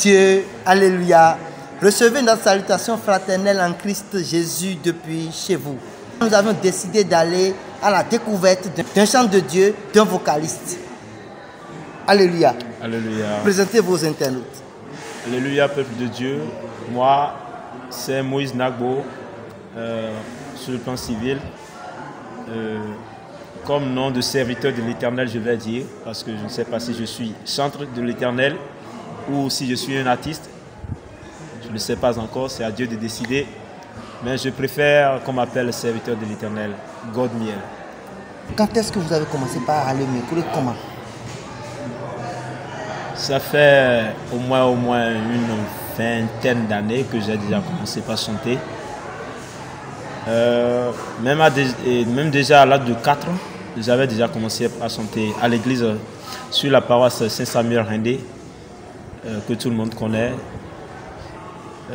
Dieu, alléluia. Recevez notre salutation fraternelle en Christ Jésus depuis chez vous. Nous avons décidé d'aller à la découverte d'un chant de Dieu, d'un vocaliste. Alléluia. Alléluia. Présentez vos internautes. Alléluia, peuple de Dieu. Moi, c'est Moïse Nagbo, sur le plan civil. Comme nom de serviteur de l'Éternel, je vais dire, parce que je ne sais pas si je suis chantre de l'Éternel ou si je suis un artiste. Je ne sais pas encore, c'est à Dieu de décider. Mais je préfère qu'on m'appelle serviteur de l'Éternel, God Miel. Quand est-ce que vous avez commencé par aller au micro et comment? Ça fait au moins une vingtaine d'années que j'ai déjà commencé par chanter. Même déjà à l'âge de 4 ans, j'avais déjà commencé à chanter à l'église sur la paroisse Saint-Samuel Rendé, que tout le monde connaît.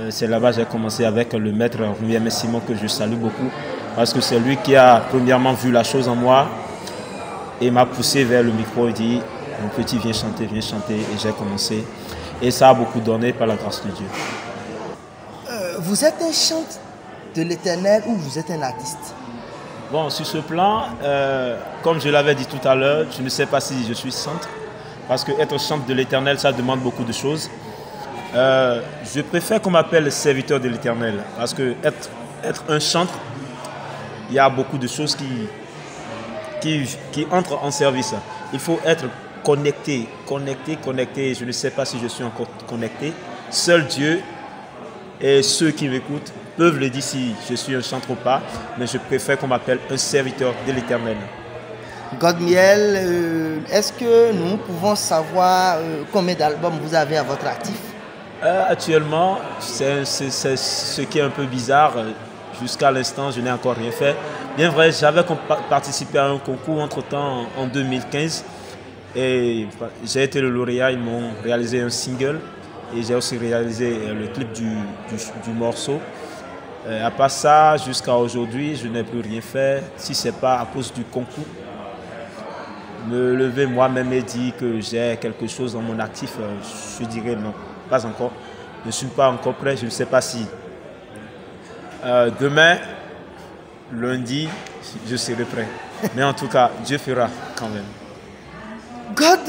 C'est là-bas que j'ai commencé avec le maître Roumier Simon, que je salue beaucoup, parce que c'est lui qui a premièrement vu la chose en moi et m'a poussé vers le micro et dit: mon petit, viens chanter, et j'ai commencé. Et ça a beaucoup donné par la grâce de Dieu. Vous êtes un chanteur de l'Éternel ou vous êtes un artiste? Bon, sur ce plan, comme je l'avais dit tout à l'heure, je ne sais pas si je suis chanteur, parce que être chanteur de l'Éternel, ça demande beaucoup de choses. Je préfère qu'on m'appelle serviteur de l'Éternel, parce que être un chanteur, il y a beaucoup de choses qui entrent en service. Il faut être connecté. Je ne sais pas si je suis encore connecté. Seul Dieu et ceux qui m'écoutent peuvent le dire si je suis un chanteur ou pas, mais je préfère qu'on m'appelle un serviteur de l'Éternel. God Miel, est-ce que nous pouvons savoir combien d'albums vous avez à votre actif? Actuellement, c'est ce qui est un peu bizarre. Jusqu'à l'instant, je n'ai encore rien fait. Bien vrai, j'avais participé à un concours entre-temps en 2015 et j'ai été le lauréat. Ils m'ont réalisé un single et j'ai aussi réalisé le clip du morceau. À part ça, jusqu'à aujourd'hui, je n'ai plus rien fait. Si ce n'est pas à cause du concours, me lever moi-même et dire que j'ai quelque chose dans mon actif, je dirais non, pas encore. Je ne suis pas encore prêt, je ne sais pas si. Demain, lundi, je serai prêt. Mais en tout cas, Dieu fera quand même. God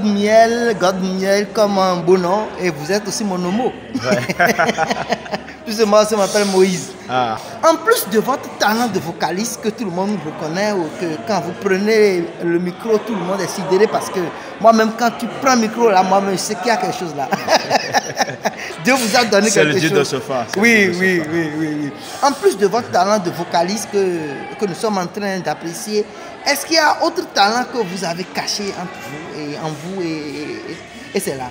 Miel comme un beau nom, et vous êtes aussi mon homo. Ouais. Plus de moi, ça m'appelle Moïse. Ah. En plus de votre talent de vocaliste que tout le monde reconnaît, ou que quand vous prenez le micro, tout le monde est sidéré, parce que moi-même, quand tu prends le micro, là, moi-même, je sais qu'il y a quelque chose là. Dieu vous a donné quelque chose. C'est le Dieu de Sofa. Oui. En plus de votre talent de vocaliste que nous sommes en train d'apprécier, est-ce qu'il y a autre talent que vous avez caché en vous et c'est là?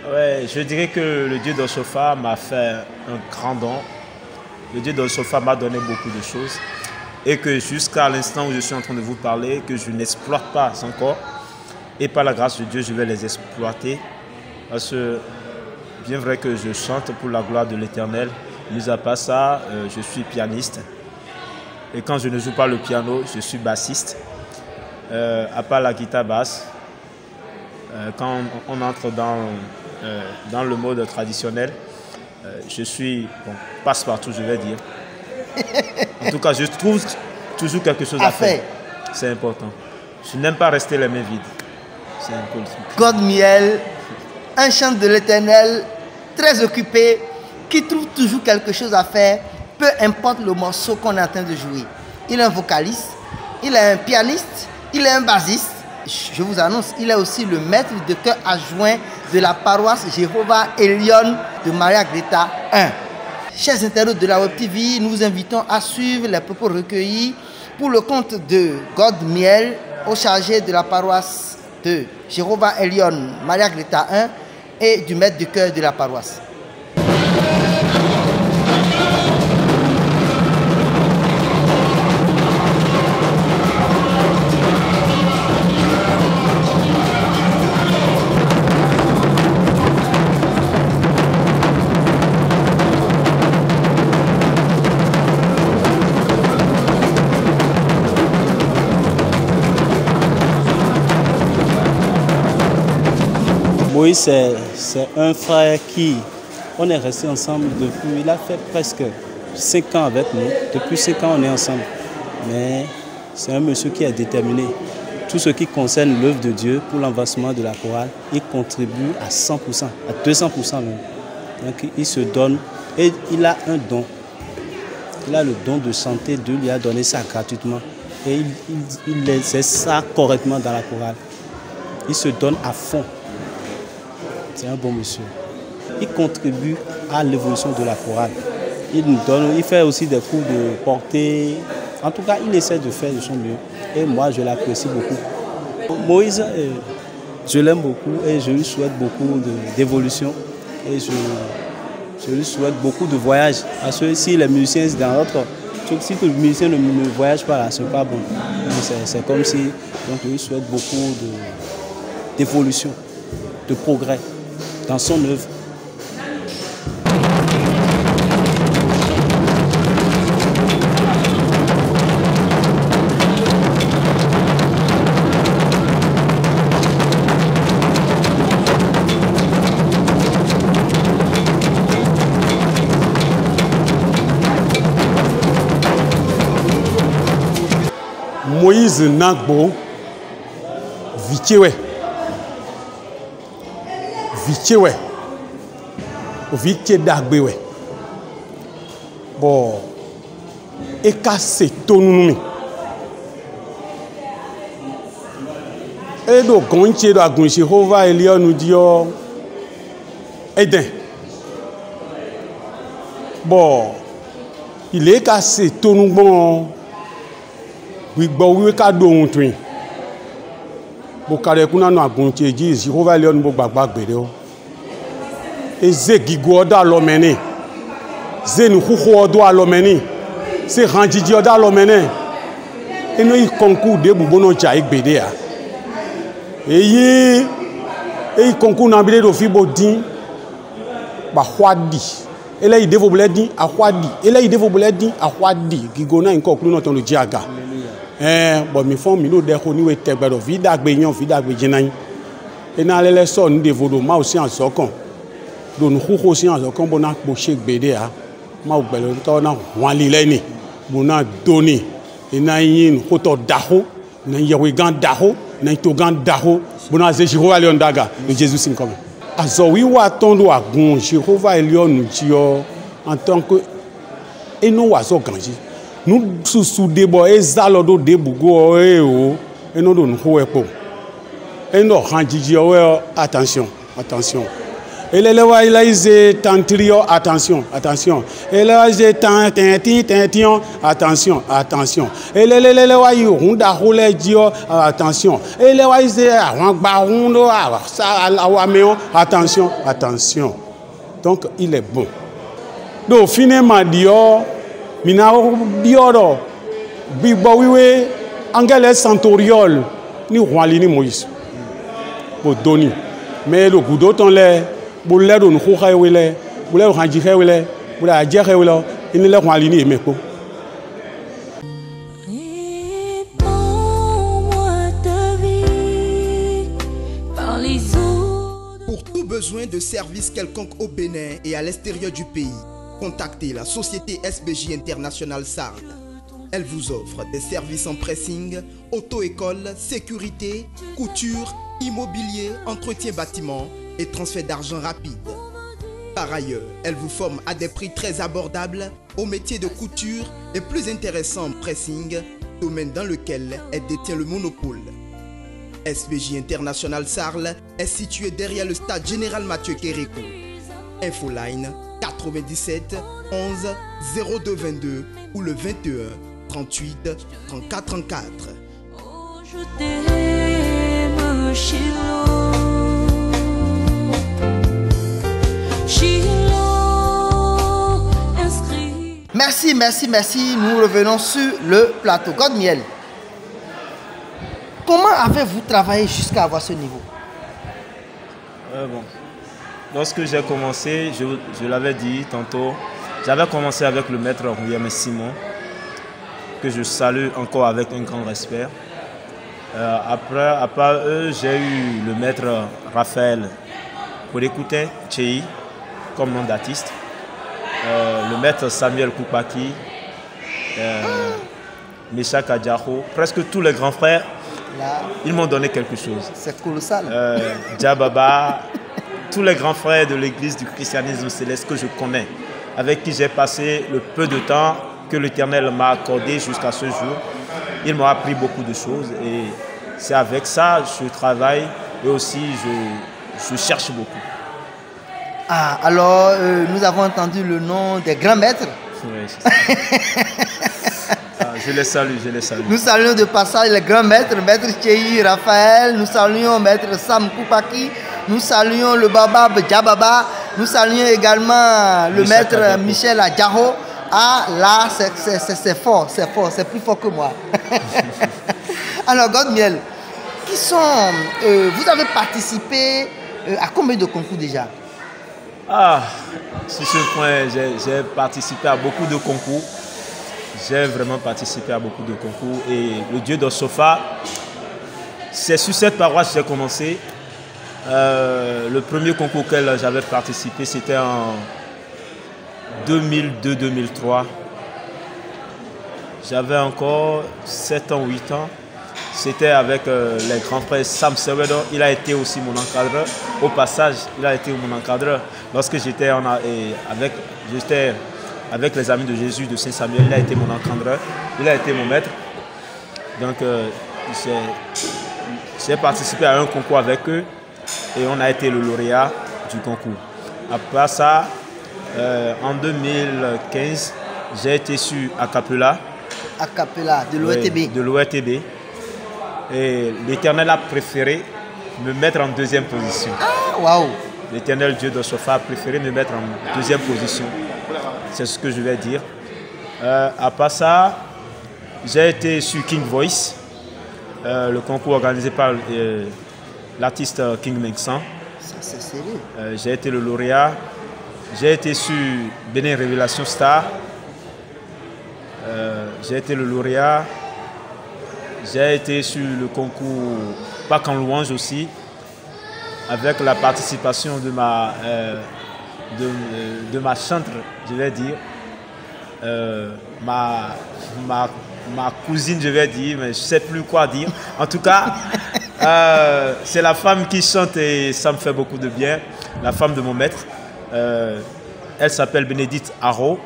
Ouais, je dirais que le Dieu d'Osopha m'a fait un grand don. Le Dieu d'Osopha m'a donné beaucoup de choses. Et que jusqu'à l'instant où je suis en train de vous parler, que je n'exploite pas encore. Et par la grâce de Dieu, je vais les exploiter. Parce que, bien vrai que je chante pour la gloire de l'Éternel. Mis à part ça, je suis pianiste. Et quand je ne joue pas le piano, je suis bassiste. À part la guitare basse, quand on entre dans le mode traditionnel, je suis passe-partout, je vais dire. En tout cas, je trouve toujours quelque chose à faire. C'est important. Je n'aime pas rester les mains vides. C'est un peu le truc. God Miel, un chant de l'Éternel, très occupé, qui trouve toujours quelque chose à faire, peu importe le morceau qu'on est en train de jouer. Il est un vocaliste, il est un pianiste, il est un bassiste. Je vous annonce, il est aussi le maître de chœur adjoint de la paroisse Jéhovah Elion de Maria Greta 1. Chers internautes de la Web TV, nous vous invitons à suivre les propos recueillis pour le compte de God Miel au chargé de la paroisse de Jéhovah Elion, Maria Greta 1 et du maître du cœur de la paroisse. Moïse, c'est un frère qui, on est resté ensemble depuis, il a fait presque 5 ans avec nous. Depuis 5 ans, on est ensemble. Mais c'est un monsieur qui est déterminé. Tout ce qui concerne l'œuvre de Dieu pour l'avancement de la chorale, il contribue à 100%, à 200% même. Donc il se donne et il a un don. Il a le don de santé, Dieu lui a donné ça gratuitement. Et il exerce ça correctement dans la chorale. Il se donne à fond. C'est un bon monsieur. Il contribue à l'évolution de la chorale. Il fait aussi des cours de portée. En tout cas, il essaie de faire de son mieux. Et moi, je l'apprécie beaucoup. Moïse, je l'aime beaucoup et je lui souhaite beaucoup d'évolution. Et je lui souhaite beaucoup de voyages. Parce que si les musiciens, dans l'autre, si le musicien ne voyage pas là, ce n'est pas bon. C'est comme si. Donc, je lui souhaite beaucoup d'évolution, de progrès dans son œuvre. Moïse Nagbo, Vitiwe. Vitiwe. Vitiwe Dagbewe. Bon. Et casse tonumi. Et donc, quand tu es dans le Jéhovah, Elion nous dit Eden. Bon. Il est cassé tonumi. Oui, oui, cadeau on twin. Bokare kuna no agunche ji Jehovah Elion bo gbagba gbere o. Eze gigo oda lomene. Ze nu khuko odo alomene. Se ranjiji oda lomene. Eno I konku de bubono ja igbede a. Eyi konku na bile do fi bo din ba hwadi. Ele ide fo bole din a hwadi. Ele ide fo bole din a hwadi. Gigo na nko kulu no ton lo ji aga. Bon, mes femmes, nous devons nous être bien vida gbenyon, vida gbenjinaï. Et dans les sons nous devons ma aussi en sokon. Donc nous aussi en sokon bon a boché gbede a. Ma ou belo to na wali leni. Bon a donné. Et na yin koto daho, na yewegan daho, na togan daho. Bon a Jéhovah Elion daga, le Jésus sin comme. Azo wi wa tondo agun Jéhovah Elion nous dit en tant que et nous wa so ganji. Nous sous débo ezalodo debugo o et non don hoepo et non ranjiji attention attention et les lewa ilaise tantrio attention attention et les lewa tintion attention attention et les lewa yunda hole dio attention et les lewa ise àwọn gbarundo sa awameo attention attention. Donc il est bon. Donc finalement dio Mina bioro bibo wiwe angele santoriol ni roi ni Moïse bo doni mais le gudo ton le bo le do nko khawele bo le ranji khawele bo la je khawele ni le roi ni emeko. Pour tout besoin de service quelconque au Bénin et à l'extérieur du pays, contactez la société SBJ International Sarl. Elle vous offre des services en pressing, auto-école, sécurité, couture, immobilier, entretien bâtiment et transfert d'argent rapide. Par ailleurs, elle vous forme à des prix très abordables au métier de couture et plus intéressant en pressing, domaine dans lequel elle détient le monopole. SBJ International Sarl est situé derrière le stade Général Mathieu Kérékou. Infoline 97 11 02 22 ou le 21 38 34 34. Merci, merci, merci. Nous revenons sur le plateau. Godmiel, comment avez-vous travaillé jusqu'à avoir ce niveau? Bon. Lorsque j'ai commencé, je l'avais dit tantôt, j'avais commencé avec le maître William Simon, que je salue encore avec un grand respect. Après eux, j'ai eu le maître Raphaël Kodekouté Tchei comme nom d'artiste. Le maître Samuel Koupaki, Mesha Kadjaro, presque tous les grands frères, là, ils m'ont donné quelque chose. C'est colossal. Djababa, tous les grands frères de l'église du christianisme céleste que je connais, avec qui j'ai passé le peu de temps que l'Éternel m'a accordé jusqu'à ce jour, ils m'ont appris beaucoup de choses et c'est avec ça que je travaille et aussi je cherche beaucoup. Ah, alors nous avons entendu le nom des grands maîtres. Oui, c'est ça. Je les salue, je les salue. Nous saluons de passage les grands maîtres, maître Tchei Raphaël, nous saluons maître Sam Koupaki, nous saluons le Baba Djababa, nous saluons également le maître Michel Adjaro. Ah là, c'est fort, c'est plus fort que moi. Alors Godmiel, vous avez participé à combien de concours déjà? Ah, sur ce point, j'ai participé à beaucoup de concours. J'ai vraiment participé à beaucoup de concours. Et le Dieu d'Osopha, c'est sur cette paroisse que j'ai commencé. Le premier concours auquel j'avais participé, c'était en 2002-2003. J'avais encore 7 ans, 8 ans. C'était avec les grands frères Sam Sewedo. Il a été aussi mon encadreur. Au passage, il a été mon encadreur. Lorsque j'étais avec les Amis de Jésus de Saint-Samuel, il a été mon encadreur. Il a été mon maître. Donc, j'ai participé à un concours avec eux et on a été le lauréat du concours. Après ça, en 2015, j'ai été sur Acapella. Acapella, de l'ORTB. Oui, de l'ORTB. Et l'Éternel a préféré me mettre en deuxième position. Ah, waouh! L'Éternel Dieu d'Osopha a préféré me mettre en deuxième position. C'est ce que je vais dire. Après ça, j'ai été sur King Voice, le concours organisé par l'artiste King Mengsan. C'est sérieux. J'ai été le lauréat. J'ai été sur Bénin Révélation Star. J'ai été le lauréat. J'ai été sur le concours Pâques en louange aussi, avec la participation de ma chantre, je vais dire, ma cousine, je vais dire, mais je ne sais plus quoi dire. En tout cas, c'est la femme qui chante et ça me fait beaucoup de bien, la femme de mon maître. Elle s'appelle Bénédicte Haro.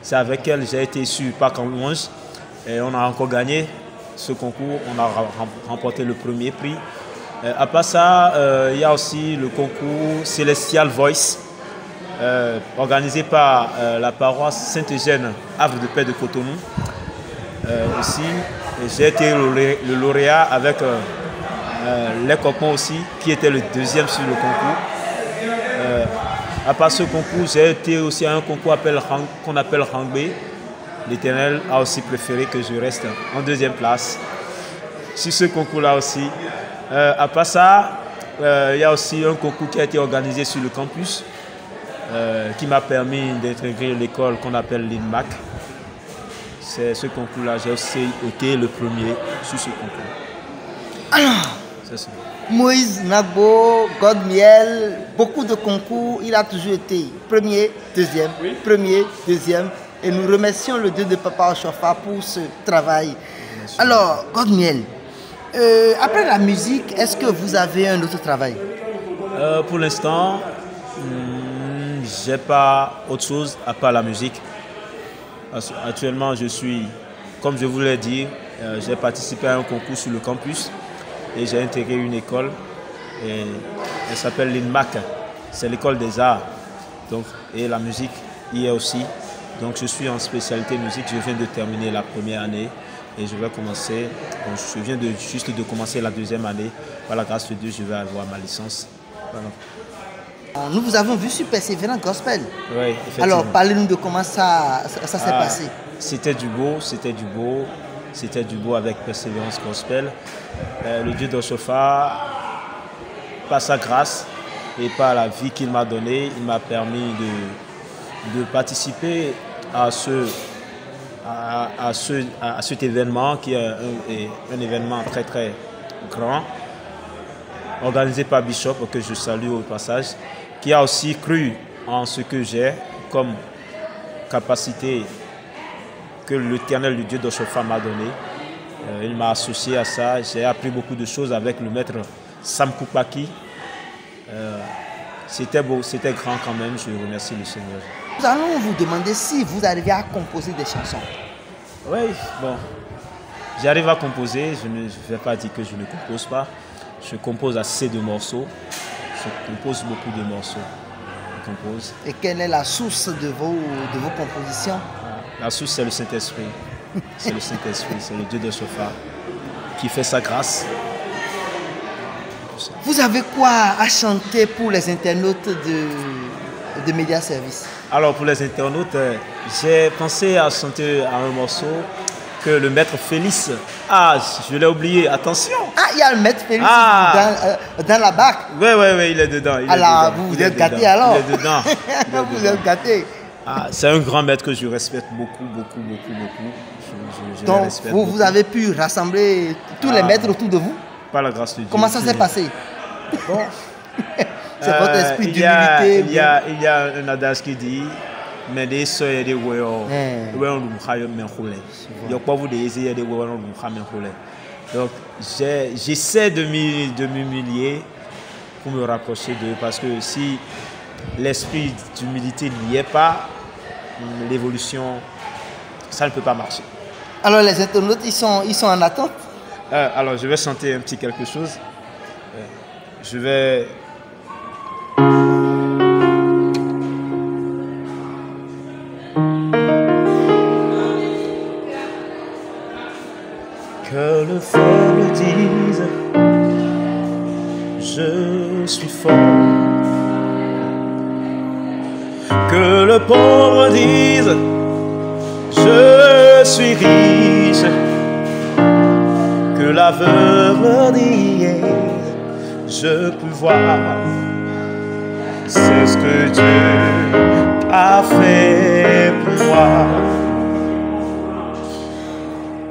C'est avec elle que j'ai été sur Pâques en louange et on a encore gagné ce concours, on a remporté le premier prix. Après ça, il y a aussi le concours Celestial Voice, organisé par la paroisse Saint-Eugène, Havre de Paix de Cotonou. Aussi, j'ai été le lauréat avec les Cocons aussi, qui était le deuxième sur le concours. Après ce concours, j'ai été aussi à un concours qu'on appelle Rangbe. L'Éternel a aussi préféré que je reste en deuxième place sur ce concours-là aussi. Après ça, il y a aussi un concours qui a été organisé sur le campus qui m'a permis d'intégrer l'école qu'on appelle l'INMAC. C'est ce concours-là, j'ai aussi été le premier sur ce concours. Alors, c'est ça. Moïse Nagbo, Godmiel, beaucoup de concours, il a toujours été premier, deuxième, premier, deuxième. Et nous remercions le Dieu de Papa Osopha pour ce travail. Alors, Godmiel, après la musique, est-ce que vous avez un autre travail? Pour l'instant, je n'ai pas autre chose à part la musique. Actuellement, je suis, comme je vous l'ai dit, j'ai participé à un concours sur le campus et j'ai intégré une école. Et elle s'appelle l'INMAC, c'est l'école des arts. Donc, et la musique y est aussi. Donc je suis en spécialité musique, je viens de terminer la première année. et je vais commencer. Donc, je viens juste de commencer la 2e année. Par la grâce de Dieu, je vais avoir ma licence. Voilà. Nous vous avons vu sur Persévérance Gospel. Oui, effectivement. Alors, parlez-nous de comment ça s'est passé. C'était du beau, c'était du beau. C'était du beau avec Persévérance Gospel. Le Dieu d'Oshofa, par sa grâce et par la vie qu'il m'a donnée, il m'a permis de participer à cet événement qui est un événement très très grand, organisé par Bishop, que je salue au passage, qui a aussi cru en ce que j'ai comme capacité que l'Éternel, le Dieu d'Oshofa, m'a donné. Il m'a associé à ça. J'ai appris beaucoup de choses avec le maître Sam Koupaki. C'était beau, c'était grand quand même. Je remercie le Seigneur. Nous allons vous demander si vous arrivez à composer des chansons. Oui, bon. J'arrive à composer. Je ne vais pas dire que je ne compose pas. Je compose assez de morceaux. Je compose beaucoup de morceaux. Je compose. Et quelle est la source de vos compositions? La source, c'est le Saint-Esprit. C'est le Saint-Esprit, c'est le Dieu d'Oshofa qui fait sa grâce. Vous avez quoi à chanter pour les internautes de Média Service? Alors, pour les internautes, j'ai pensé à chanter à un morceau que le maître Félix... Ah, je l'ai oublié, attention. Ah, il y a le maître Félix dans la barque. Oui, il est dedans. Alors, vous êtes gâtés alors. Il est dedans. Vous êtes gâtés. Ah, c'est un grand maître que je respecte beaucoup. Je Donc, respecte vous avez pu rassembler tous les maîtres autour de vous? Par la grâce de Dieu. Comment ça s'est passé? Bon. C'est votre esprit d'humilité. Il y a un adage qui dit mais des soeurs des voyants donc j'essaie de m'humilier pour me rapprocher d'eux, parce que si l'esprit d'humilité n'y est pas, l'évolution, ça ne peut pas marcher. Alors les internautes, ils sont en attente. Alors je vais chanter un petit quelque chose. Je vais... Que le faible dise, je suis fort. Que le pauvre dise, je suis riche. Que l'aveugle dise, je peux voir. C'est ce que Dieu a fait pour moi.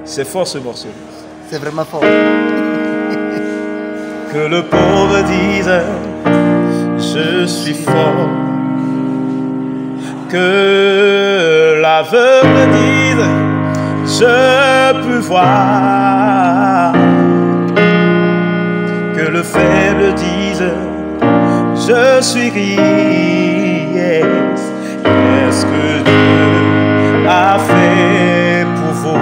C'est fort ce morceau. C'est vraiment fort. Que le pauvre dise, je suis fort. Que l'aveugle dise, je peux voir. Que le faible dise, je suis riche. Qu'est-ce que Dieu a fait pour vous?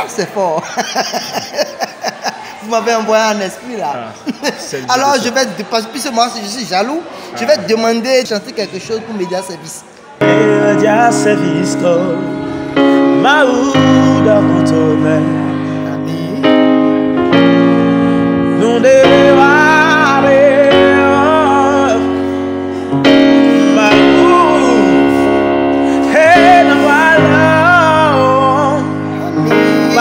C'est fort. Vous m'avez envoyé un esprit là. Alors je vais, puisque moi je suis jaloux, je vais te demander de chanter quelque chose pour Média Service. Média Service, Maouda Montome. Nous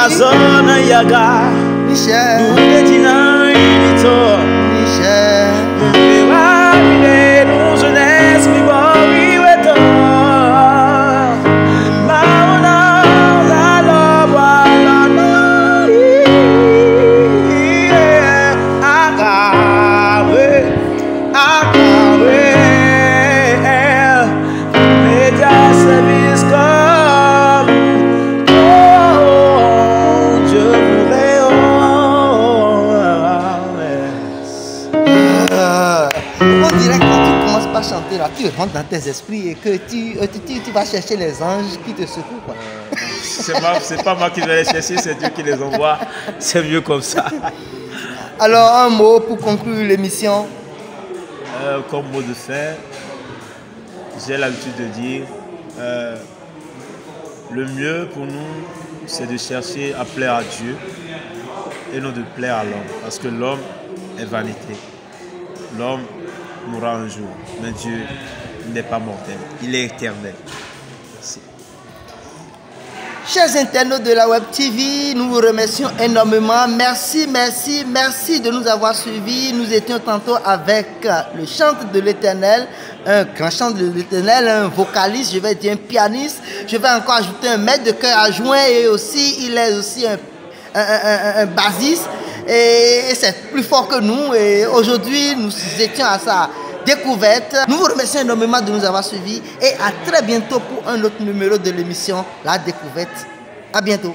Zona yaga Michel Dina inito Michel Nueva vide no jeunesse mi bori weto Maona la loba la nori Akawe Média Service comme On dirait que quand tu commences par chanter là, tu rentres dans tes esprits et que tu vas chercher les anges qui te secouent, quoi. C'est pas moi qui vais les chercher, c'est Dieu qui les envoie. C'est mieux comme ça. Alors, un mot pour conclure l'émission. Comme mot de fin, j'ai l'habitude de dire le mieux pour nous, c'est de chercher à plaire à Dieu et non de plaire à l'homme. Parce que l'homme est vanité. L'homme mourra un jour, mais Dieu n'est pas mortel, il est éternel. Merci. Chers internautes de la Web TV, nous vous remercions énormément. Merci, merci, merci de nous avoir suivis. Nous étions tantôt avec le chanteur de l'Éternel, un grand chanteur de l'Éternel, un vocaliste, je vais dire un pianiste. Je vais encore ajouter un maître de chœur adjoint et aussi, il est aussi un bassiste. Et c'est plus fort que nous. Et aujourd'hui, nous étions à sa découverte. Nous vous remercions énormément de nous avoir suivis et à très bientôt pour un autre numéro de l'émission La Découverte. À bientôt.